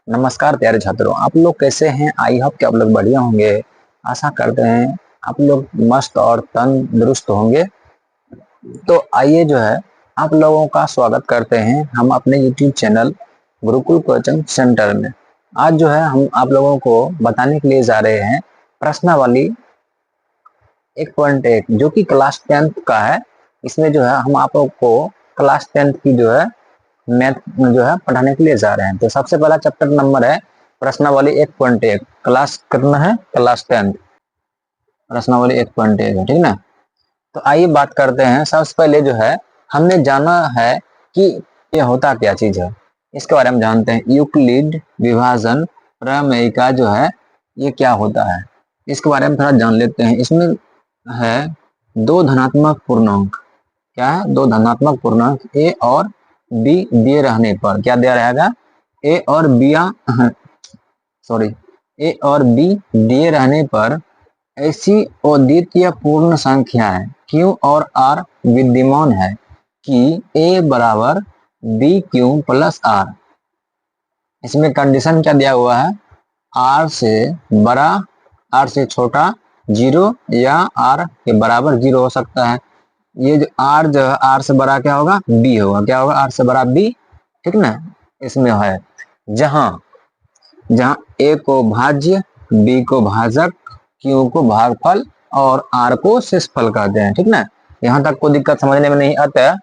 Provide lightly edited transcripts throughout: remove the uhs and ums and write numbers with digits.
नमस्कार प्यारे छात्रों, आप लोग कैसे हैं? आई होप कि आप लोग बढ़िया होंगे। आशा करते हैं आप लोग मस्त और तंदुरुस्त होंगे। तो आइए जो है आप लोगों का स्वागत करते हैं हम अपने YouTube channel Gurukul coaching centre में। आज जो है हम आप लोगों को बताने के लिए जा रहे हैं प्रश्नावली 1.1 जो कि क्लास 10th का है। इसमें जो है हम आप लोग को क्लास 10th की जो है मैथ जो है पढ़ाने के लिए जा रहे हैं। तो सबसे पहला चैप्टर नंबर है प्रश्नावली 1.1। क्लास कितना है? Class 10th। प्रश्नावली 1.1 है, ठीक ना। तो आइए बात करते हैं। सबसे पहले जो है हमने जाना है कि ये होता क्या चीज है, इसके बारे में जानते हैं। यूक्लिड विभाजन प्रमेय का जो है ये क्या होता है, इसके बारे में थोड़ा जान लेते हैं। इसमें है दो धनात्मक पूर्णांक। क्या है? दो धनात्मक पूर्णांक ए और बी दिए रहने पर क्या दिया रहेगा? ए और बी सॉरी ए और बी दिए रहने पर ऐसी अद्वितीय पूर्ण संख्याएं Q और R विद्यमान है कि A बराबर बी क्यू प्लस आर। इसमें कंडीशन क्या दिया हुआ है? R से बड़ा, R से छोटा 0 या R के बराबर 0 हो सकता है। ये जो R जो है R से बड़ा क्या होगा? B होगा। क्या होगा? R से बड़ा B, ठीक ना। इसमें है जहां जहां A को भाज्य, B को भाजक, Q को भागफल और R को शेषफल कहते हैं, ठीक ना। यहाँ तक कोई दिक्कत समझने में नहीं आता।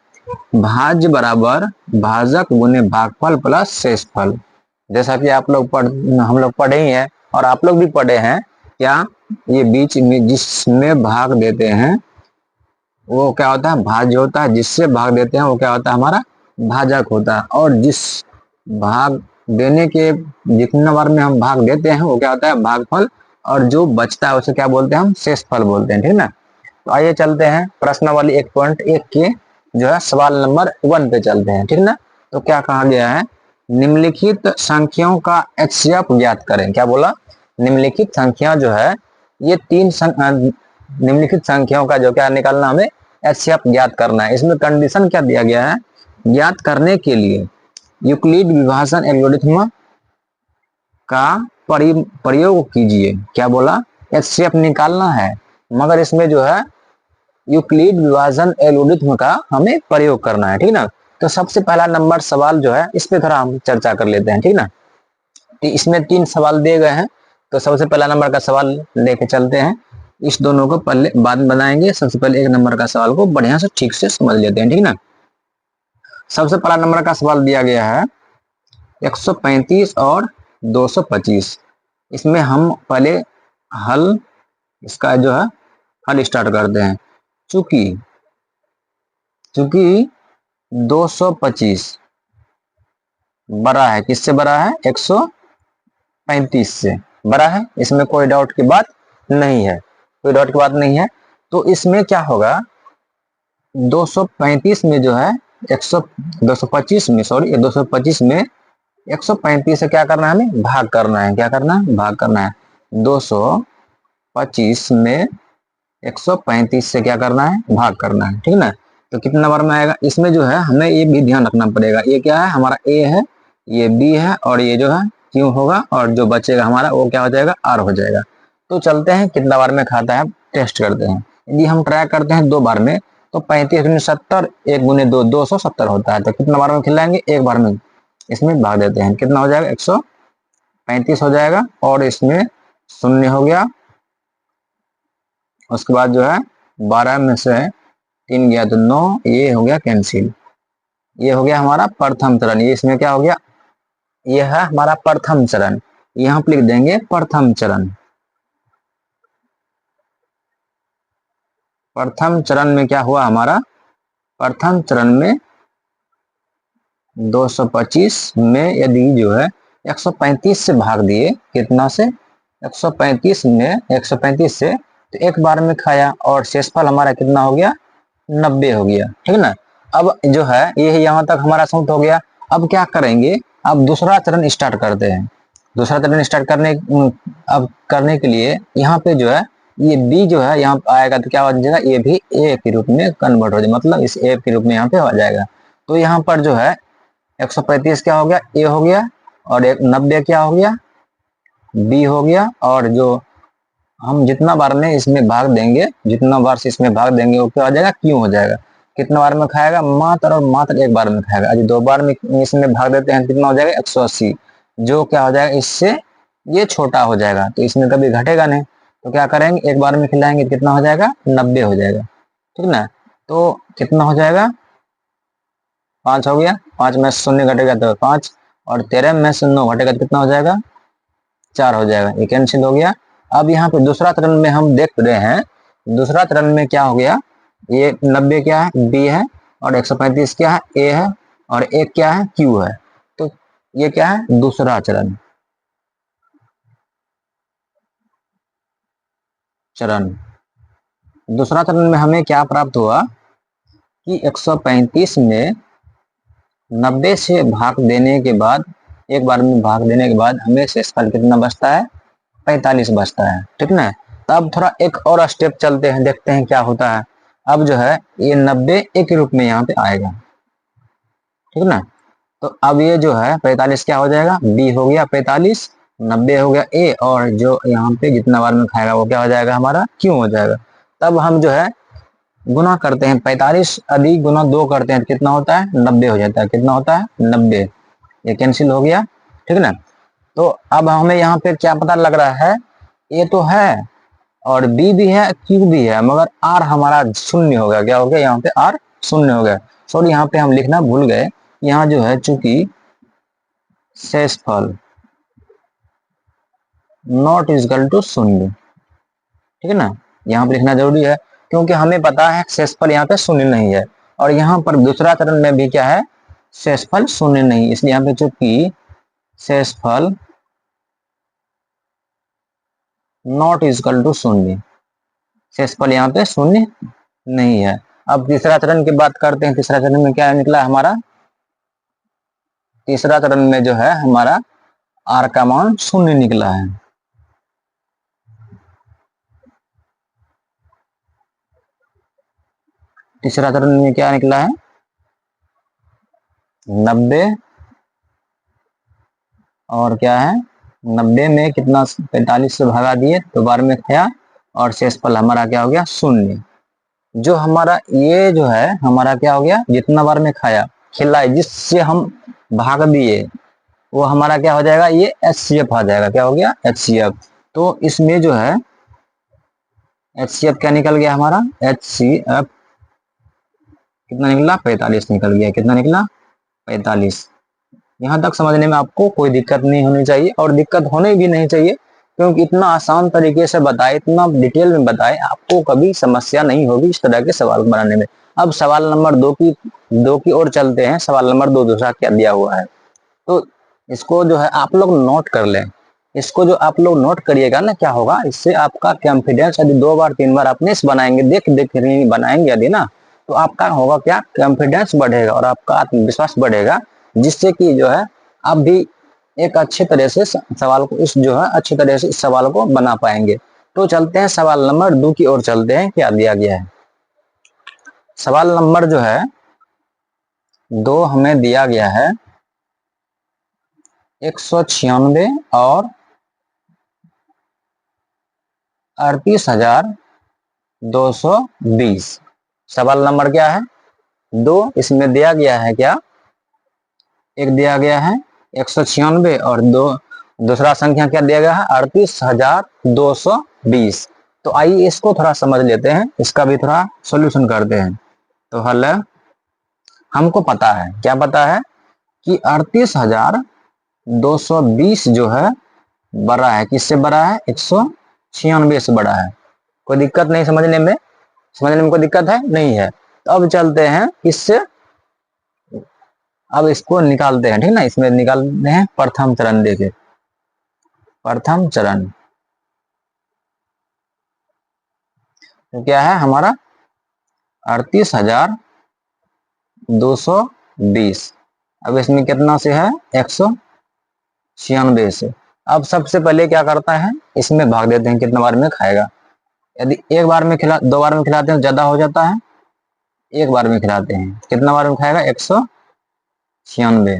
भाज्य बराबर भाजक गुने भागफल प्लस शेषफल। जैसा कि आप लोग हम लोग पढ़े ही हैं और आप लोग भी पढ़े हैं। क्या ये बीच में जिसमें भाग देते हैं वो क्या होता है? भाज्य होता है। जिससे भाग देते हैं वो क्या होता है? हमारा भाजक होता है। और जिस भाग देने के जितने बार में हम भाग देते हैं वो क्या होता है? भागफल। और जो बचता है उसे क्या बोलते हैं? हम शेषफल बोलते हैं, ठीक ना। तो आइए चलते हैं प्रश्नावली 1.1 के जो है सवाल नंबर 1 पे चलते हैं, ठीक ना। तो क्या कहा गया है? निम्नलिखित संख्याओं का HCF ज्ञात करें। क्या बोला? निम्नलिखित संख्या जो है ये निम्नलिखित संख्याओं का जो क्या निकालना, हमें HCF ज्ञात करना है। इसमें कंडीशन क्या दिया गया है? ज्ञात करने के लिए यूक्लिड विभाजन एल्गोरिथम का प्रयोग कीजिए। क्या बोला? HCF निकालना है, मगर इसमें जो है यूक्लिड विभाजन एल्गोरिथम का हमें प्रयोग करना है, ठीक ना। तो सबसे पहला नंबर सवाल जो है इस पे थोड़ा हम चर्चा कर लेते हैं, ठीक ना। तो इसमें 3 सवाल दिए गए हैं। तो सबसे पहला नंबर का सवाल लेके चलते हैं। इस दोनों को पहले बाद में बनाएंगे। सबसे पहले 1 नंबर का सवाल को बढ़िया से ठीक से समझ लेते हैं, ठीक ना। सबसे पहला नंबर का सवाल दिया गया है 135 और 225। इसमें हम पहले हल इसका जो है हल स्टार्ट करते हैं। चूंकि 225 बड़ा है, किससे बड़ा है? 135 से बड़ा है। इसमें कोई डाउट की बात नहीं है, कोई डाउट की बात नहीं है। तो इसमें क्या होगा? 235 में जो है 225 में 225 में 135 से क्या करना है? हमें भाग करना है। क्या करना है? भाग करना है। 225 में 135 से क्या करना है? भाग करना है, ठीक ना। तो कितना नंबर में आएगा? इसमें जो है हमें ये भी ध्यान रखना पड़ेगा। ये क्या है? हमारा ए है, ये बी है और ये जो है क्यू होगा और जो बचेगा हमारा वो क्या हो जाएगा? आर हो जाएगा। तो चलते हैं कितना बार में खाता है टेस्ट करते हैं। यदि हम ट्राई करते हैं 2 बार में तो 35 गुने 70, 1 गुने 2 270 होता है। तो कितना बार में खिलाएंगे? 1 बार में इसमें भाग देते हैं। कितना हो जाएगा? 135 हो जाएगा और इसमें 0 हो गया। उसके बाद जो है 12 में से 3 गया तो 9, ये हो गया कैंसिल। ये हो गया हमारा प्रथम चरण। ये इसमें क्या हो गया? ये है हमारा प्रथम चरण। यहाँ पे लिख देंगे प्रथम चरण। प्रथम चरण में क्या हुआ हमारा? प्रथम चरण में 225 में यदि जो है 135 से भाग दिए, कितना से? 135 में 135 से तो 1 बार में खाया और शेषफल हमारा कितना हो गया? 90 हो गया, ठीक ना। अब जो है ये यहाँ तक हमारा सूत्र हो गया। अब क्या करेंगे? अब दूसरा चरण स्टार्ट करते हैं। दूसरा चरण स्टार्ट करने के लिए यहाँ पे जो है ये बी जो है यहाँ आएगा तो क्या हो जाएगा? ये भी ए के रूप में कन्वर्ट हो जाएगा, मतलब इस ए के रूप में यहाँ पे हो जाएगा। तो यहाँ पर जो है 135 क्या हो गया? ए हो गया और एक 90 क्या हो गया, बी हो गया। और जो हम जितना बार में इसमें भाग देंगे, जितना बार से इसमें भाग देंगे वो क्या हो जाएगा, क्यों हो जाएगा। कितना बार में खाएगा, मात्र और मात्र एक बार में खाएगा। यदि 2 बार में इसमें भाग देते हैं कितना हो जाएगा, 180, जो क्या हो जाएगा, इससे ये छोटा हो जाएगा, तो इसमें कभी घटेगा नहीं। तो क्या करेंगे, एक बार में खिलाएंगे कितना हो जाएगा, 90 हो जाएगा, ठीक ना। तो कितना हो जाएगा, 5 हो गया, 5 में से 0 घटेगा तो 5, और 13 में से 9 घटेगा तो कितना हो जाएगा, 4 हो जाएगा, ये कैंसिल हो गया। अब यहाँ पे दूसरा चरण में हम देख रहे हैं, दूसरा चरण में क्या हो गया, ये 90 क्या है, बी है, और 135 क्या है, ए है, और एक क्या है, क्यू है। तो ये क्या है, दूसरा चरण। दूसरा चरण में हमें क्या प्राप्त हुआ कि 135 में 90 से भाग देने के बाद, एक बार में भाग देने के बाद हमें शेषफल कितना बचता है, 45 बचता है, ठीक ना। तब थोड़ा एक और स्टेप चलते हैं, देखते हैं क्या होता है। अब जो है ये 90 एक रूप में यहाँ पे आएगा, ठीक ना। तो अब ये जो है 45 क्या हो जाएगा, बी हो गया 45, 90 हो गया ए, और जो यहाँ पे जितना बार में खाएगा वो क्या हो जाएगा, हमारा क्यों हो जाएगा। तब हम जो है गुना करते हैं, 45 अधिक गुना 2 करते हैं तो कितना होता है, 90 हो जाता है। कितना होता है, 90। ये कैंसिल हो गया, ठीक ना। तो अब हमें यहाँ पे क्या पता लग रहा है, ए तो है और बी भी है, क्यू भी है, मगर आर हमारा शून्य हो गया। क्या हो गया, यहाँ पे आर शून्य हो गया। सॉरी, यहाँ पे हम लिखना भूल गए, यहाँ जो है चूंकि शेषफल नॉट इजकल टू शून्य, ठीक है ना, यहाँ पे लिखना जरूरी है, क्योंकि हमें पता है शेषफल यहाँ पे शून्य नहीं है, और यहाँ पर दूसरा चरण में भी क्या है, शेषफल शून्य नहीं, इसलिए यहाँ पे चूंकि शेषफल नॉट इजकल टू शून्य, शेषफल यहाँ पे शून्य नहीं है। अब तीसरा चरण की बात करते हैं। तीसरा चरण में क्या निकला हमारा, तीसरा चरण में जो है हमारा आर का मान शून्य निकला है। तीसरा चरण में क्या निकला है, 90, और क्या है, 90 में कितना, 45 से भगा दिए तो बार में खाया, और शेषफल हमारा क्या हो गया, शून्य। जो हमारा ये जो है हमारा क्या हो गया, जितना बार में खाया, खिलाए, जिससे हम भाग दिए, वो हमारा क्या हो जाएगा, ये HCF आ जाएगा। क्या हो गया, HCF। तो इसमें जो है HCF क्या निकल गया हमारा, HCF कितना निकला, 45 निकल गया। कितना निकला, 45। यहाँ तक समझने में आपको कोई दिक्कत नहीं होनी चाहिए, और दिक्कत होने भी नहीं चाहिए, क्योंकि इतना आसान तरीके से बताए, इतना डिटेल में बताए, आपको कभी समस्या नहीं होगी इस तरह के सवाल बनाने में। अब सवाल नंबर 2 की ओर चलते हैं। सवाल नंबर 2 दूसरा क्या दिया हुआ है, तो इसको जो है आप लोग नोट कर लें। इसको जो आप लोग नोट करिएगा ना, क्या होगा, इससे आपका कॉन्फिडेंस, यदि 2 बार 3 बार अपने से बनाएंगे, देख देख बनाएंगे यदि ना, तो आपका होगा क्या, कॉन्फिडेंस बढ़ेगा और आपका आत्मविश्वास बढ़ेगा, जिससे कि जो है आप भी एक अच्छे तरह से सवाल को, इस जो है अच्छी तरह से इस सवाल को बना पाएंगे। तो चलते हैं सवाल नंबर 2 की ओर चलते हैं, क्या दिया गया है। सवाल नंबर जो है 2 हमें दिया गया है 196 और 38,220। सवाल नंबर क्या है, 2। इसमें दिया गया है क्या, एक दिया गया है 196 और दूसरा संख्या क्या दिया गया है, 38,220। तो आइए इसको थोड़ा समझ लेते हैं, इसका भी थोड़ा सॉल्यूशन करते हैं। तो हल है, हमको पता है, क्या पता है कि 38,220 जो है बड़ा है, किससे बड़ा है, 196 से बड़ा है। कोई दिक्कत नहीं, समझने में कोई दिक्कत है नहीं है। तो अब चलते हैं इससे, अब इसको निकालते हैं, ठीक ना। इसमें निकालते हैं प्रथम चरण देके, प्रथम चरण तो क्या है हमारा 38,220। अब इसमें कितना से है, 196 से। अब सबसे पहले क्या करता है, इसमें भाग देते हैं, कितना बार में खाएगा। यदि एक बार में खिला, 2 बार में खिलाते हैं ज्यादा हो जाता है, एक बार में खिलाते हैं, कितना बार में खाएगा, 196।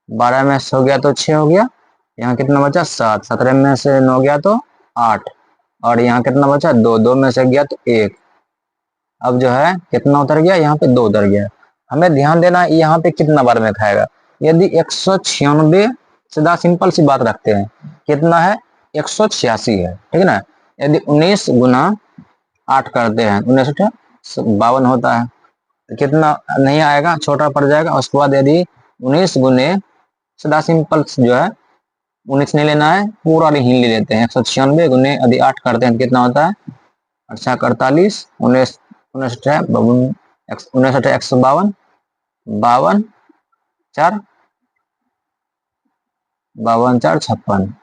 12 में से हो गया तो 6 हो गया, यहाँ कितना बचा 7, 17 में से 9 गया तो 8, और यहाँ कितना बचा 2, 2 में से गया तो 1। अब जो है कितना उतर गया, यहाँ पे 2 उतर गया। हमें ध्यान देना यहाँ पे कितना बार में खाएगा। यदि 196, सीधा सिंपल सी बात रखते हैं, कितना है 186 है, ठीक है ना। यदि 19 गुना 8 करते हैं, 19 52 होता है, तो कितना नहीं आएगा, छोटा पड़ जाएगा। उसके बाद यदि 19 गुने, सीधा सिंपल जो है 19 नहीं लेना है, पूरा ही ले लेते हैं। 196 गुने यदि 8 करते हैं तो कितना होता है, 48, 19, 152, 52 4, 52 4 56,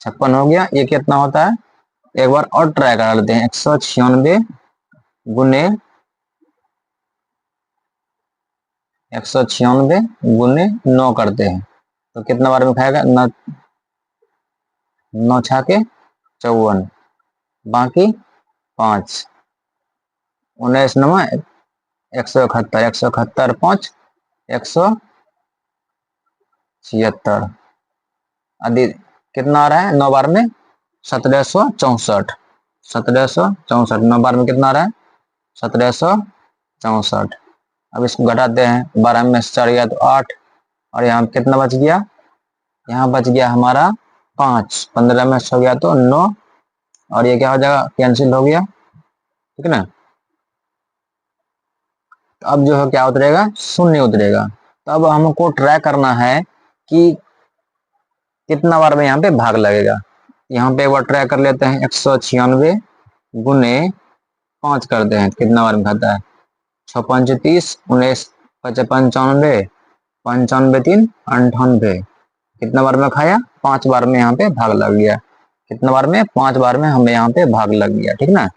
56 हो गया। ये कितना होता है, एक बार और ट्राई करा लेते हैं। 196 गुने 196 गुने 9 करते हैं तो कितना बार में खाएगा, 9 छाके 54, बाकी 5, 19 9 171, 171 5 176, यदि कितना आ रहा है 9 बार में 1764, 1764, 9 बार में कितना आ रहा है 1764। अब इसको घटाते हैं, 12 में से 4 गया तो 8, और यहाँ कितना बच गया, यहाँ बच गया हमारा 5, 15 में से हो गया तो 9, और ये क्या हो जाएगा, कैंसिल हो गया, ठीक है ना। तो अब जो है क्या उतरेगा, शून्य उतरेगा। तो अब हमको ट्राई करना है कि कितना बार में यहाँ पे भाग लगेगा। यहाँ पे एक बार ट्राई कर लेते हैं, 196 गुने 5 करते हैं, कितना बार में खाता है, 6 5 30, 19 5 95, 95 3 98, कितना बार में खाया, 5 बार में यहाँ पे भाग लग गया। कितना बार में, 5 बार में हमें यहाँ पे भाग लग गया, ठीक ना।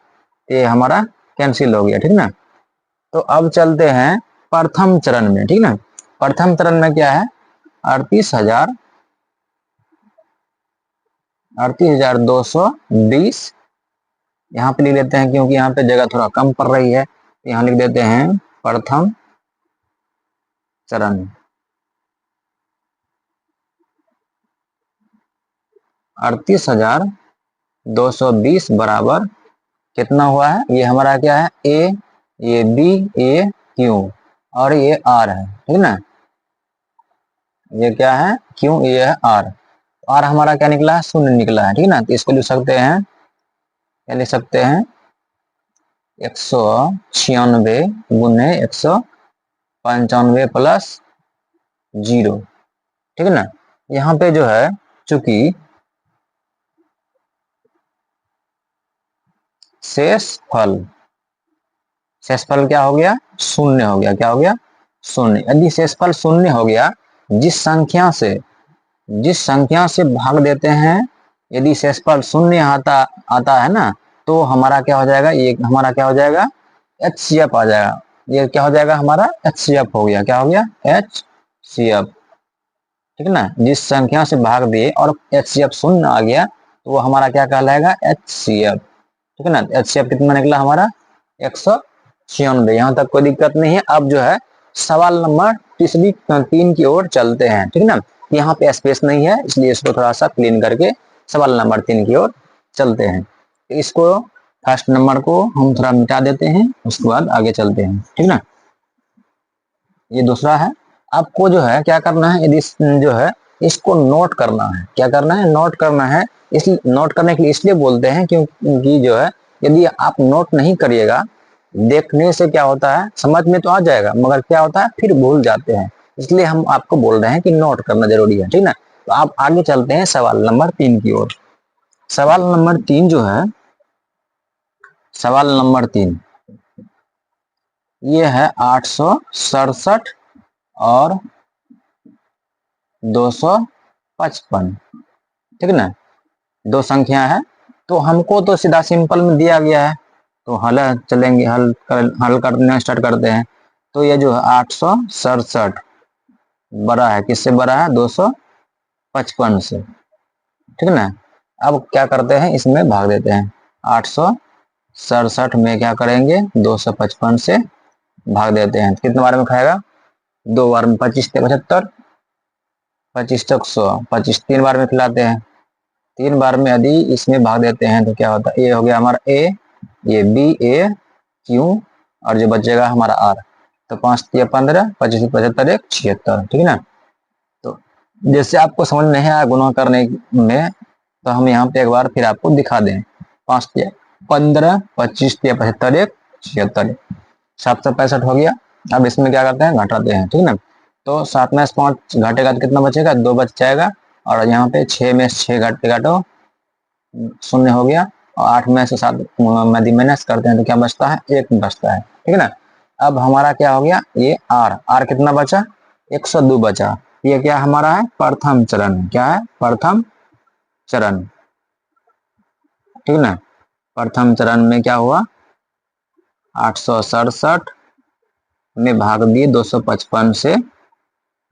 ये हमारा कैंसिल हो गया, ठीक ना। तो अब चलते हैं प्रथम चरण में, ठीक ना। प्रथम चरण में क्या है, 38,220, यहाँ पे लिख लेते हैं क्योंकि यहाँ पे जगह थोड़ा कम पड़ रही है, तो यहाँ लिख देते हैं प्रथम चरण। 38,220 बराबर कितना हुआ है, ये हमारा क्या है, ए, ये बी, ये क्यू, और ये आर है, ठीक ना। ये क्या है, क्यू, ये है आर। आर हमारा क्या निकला है, शून्य निकला है, ठीक ना। तो इसको लिख सकते हैं, क्या लिख सकते हैं, 196 गुने 195 प्लस 0, ठीक है ना। यहाँ पे जो है चूंकि शेषफल क्या हो गया, शून्य हो गया, क्या हो गया, शून्य। यदि शेषफल शून्य हो गया, जिस संख्या से भाग देते हैं, यदि शेषफल शून्य आता है ना, तो हमारा क्या हो जाएगा, ये हमारा क्या हो जाएगा, HCF आ जाएगा। ये क्या हो जाएगा, हमारा HCF हो गया, क्या हो गया, HCF, ठीक है ना। जिस संख्या से भाग दिए और HCF शून्य आ गया तो वो हमारा क्या कहलाएगा, HCF, ठीक है ना। HCF कितना निकला हमारा, 196। यहाँ तक कोई दिक्कत नहीं है। अब जो है सवाल नंबर 3 की ओर चलते हैं, ठीक है ना। यहाँ पे स्पेस नहीं है, इसलिए इसको थोड़ा सा क्लीन करके सवाल नंबर 3 की ओर चलते हैं। इसको फर्स्ट नंबर को हम थोड़ा मिटा देते हैं, उसके बाद आगे चलते हैं, ठीक ना। ये दूसरा है। आपको जो है क्या करना है, यदि जो है इसको नोट करना है, क्या करना है, नोट करना है। इसलिए नोट करने के लिए इसलिए बोलते हैं क्योंकि जो है यदि आप नोट नहीं करिएगा, देखने से क्या होता है, समझ में तो आ जाएगा मगर क्या होता है फिर भूल जाते हैं। इसलिए हम आपको बोल रहे हैं कि नोट करना जरूरी है, ठीक ना। तो आप आगे चलते हैं सवाल नंबर 3 की ओर। सवाल नंबर 3 जो है, सवाल नंबर 3 ये है 867 और 255, ठीक है ना। दो संख्या है, तो हमको तो सीधा सिंपल में दिया गया है, तो हल चलेंगे, हल करना स्टार्ट करते हैं। तो ये जो है 867 बड़ा है, किससे बड़ा है, 255 से, ठीक है ना। अब क्या करते हैं, इसमें भाग देते हैं। 867 में क्या करेंगे, 255 से भाग देते हैं। कितने बार में खाएगा, 2 बार में, 25 से 75, 25 तक 100, 25 3 बार में खिलाते हैं, 3 बार में यदि इसमें भाग देते हैं तो क्या होता है, ए हो गया हमारा ए, ये बी, ए क्यू, और जो बचेगा हमारा आर। तो 5 या 15, 25 75 1 76, ठीक है ना। तो जैसे आपको समझ नहीं आया गुणा करने में, तो हम यहाँ पे एक बार फिर आपको दिखा दें। 5 या 15, 25 या 75 1 76, 765 हो गया। अब इसमें क्या करते हैं, घटाते हैं, ठीक है ना। तो 7 में से 5 घटेगा तो कितना बचेगा, 2 बच जाएगा। और यहाँ पे 6 में से 6 घटो 0 हो गया। और 8 में से 7 यदि माइनस करते हैं तो क्या बचता है, 1 बचता है, ठीक है ना। अब हमारा क्या हो गया, ये आर कितना बचा, 102 बचा। ये क्या हमारा है, प्रथम चरण। क्या है, प्रथम चरण, ठीक है ना। प्रथम चरण में क्या हुआ, 867 में भाग दिए 255 से,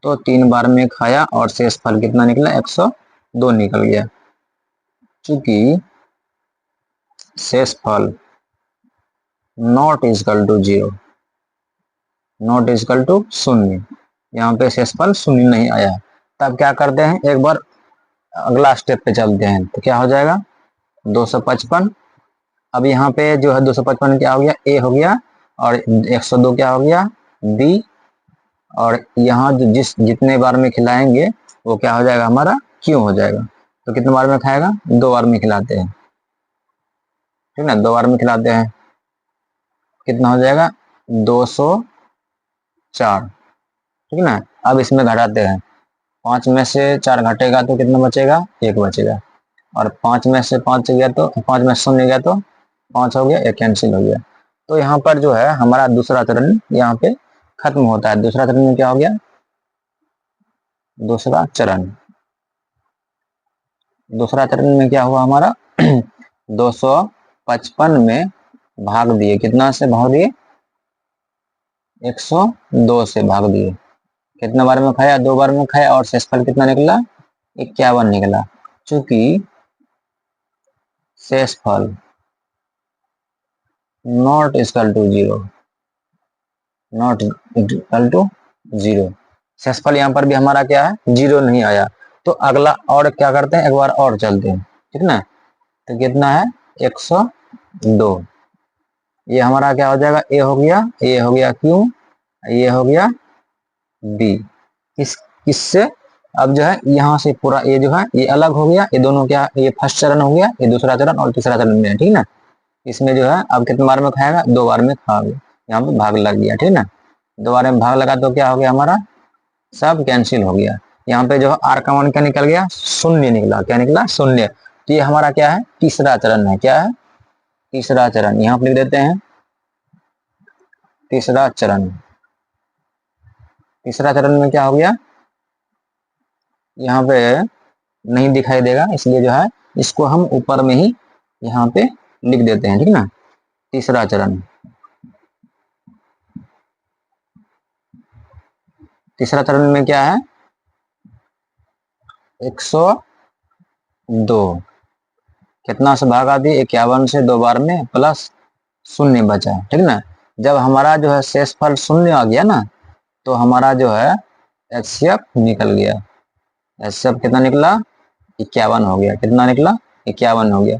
तो 3 बार में खाया और शेष फल कितना निकला, 102 निकल गया। चूंकि शेष फल not equal to 0, not equal to 0, यहाँ पे शेषफल 0 नहीं आया। तब क्या करते हैं, एक बार अगला स्टेप पे चलते हैं। तो क्या हो जाएगा, 255। अब यहाँ पे जो है 255 क्या हो गया, ए हो गया, और 102 क्या हो गया, बी, और यहाँ जो जितने बार में खिलाएंगे वो क्या हो जाएगा, हमारा क्यों हो जाएगा। तो कितने बार में खाएगा, 2 बार में खिलाते हैं, ठीक ना, 2 बार में खिलाते हैं, कितना हो जाएगा, 204, ठीक है ना। अब इसमें घटाते हैं, 5 में से 4 घटेगा तो कितना बचेगा, 1 बचेगा। और 5 में से 5 गया तो 5 में 0 गया तो 5 हो गया, 1 कैंसिल हो गया। तो यहाँ पर जो है हमारा दूसरा चरण यहाँ पे खत्म होता है। दूसरा चरण में क्या हो गया, दूसरा चरण में क्या हुआ हमारा 255 में भाग दिए, कितना से भाग दिए, 102 से भाग दिए। कितना बार में खाया, 2 बार में खाया, और शेषफल कितना निकला, 51 निकला। चूंकि शेषफल not equal to 0, not equal to 0, शेषफल यहाँ पर भी हमारा क्या है, 0 नहीं आया। तो अगला और क्या करते हैं, एक बार और चलते हैं, ठीक ना। तो कितना है, 102, ये हमारा क्या हो जाएगा, ए हो गया, ए हो गया क्यू, ये हो गया बी। इससे अब जो है यहाँ से पूरा ये जो है ये अलग हो गया, ये दोनों क्या, ये फर्स्ट चरण हो गया, ये दूसरा चरण और तीसरा चरण में है, ठीक ना। इसमें जो है अब कितने बार में खाएगा, 2 बार में खाओगे, यहाँ पे भाग लग गया, ठीक ना। 2 बार में भाग लगा तो क्या हो गया, हमारा सब कैंसिल हो गया। यहाँ पे जो है आर का मान क्या निकल गया, 0 निकला। क्या निकला, 0। तो ये हमारा क्या है, तीसरा चरण है। क्या है, तीसरा चरण। यहाँ पे लिख देते हैं तीसरा चरण। तीसरा चरण में क्या हो गया, यहाँ पे नहीं दिखाई देगा, इसलिए जो है इसको हम ऊपर में ही यहाँ पे लिख देते हैं, ठीक ना। तीसरा चरण, तीसरा चरण में क्या है, 102, कितना से भागा दी, 51 से 2 बार में प्लस 0 बचा, ठीक ना। जब हमारा जो है शेषफल 0 आ गया ना, तो हमारा जो है एचसीएफ निकल गया। एचसीएफ कितना निकला, 51 हो गया। कितना निकला, 51 हो गया।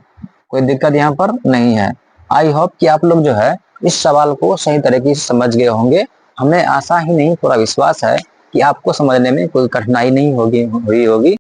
कोई दिक्कत यहाँ पर नहीं है। आई होप कि आप लोग जो है इस सवाल को सही तरीके से समझ गए होंगे। हमें आशा ही नहीं, पूरा विश्वास है कि आपको समझने में कोई कठिनाई नहीं हुई होगी।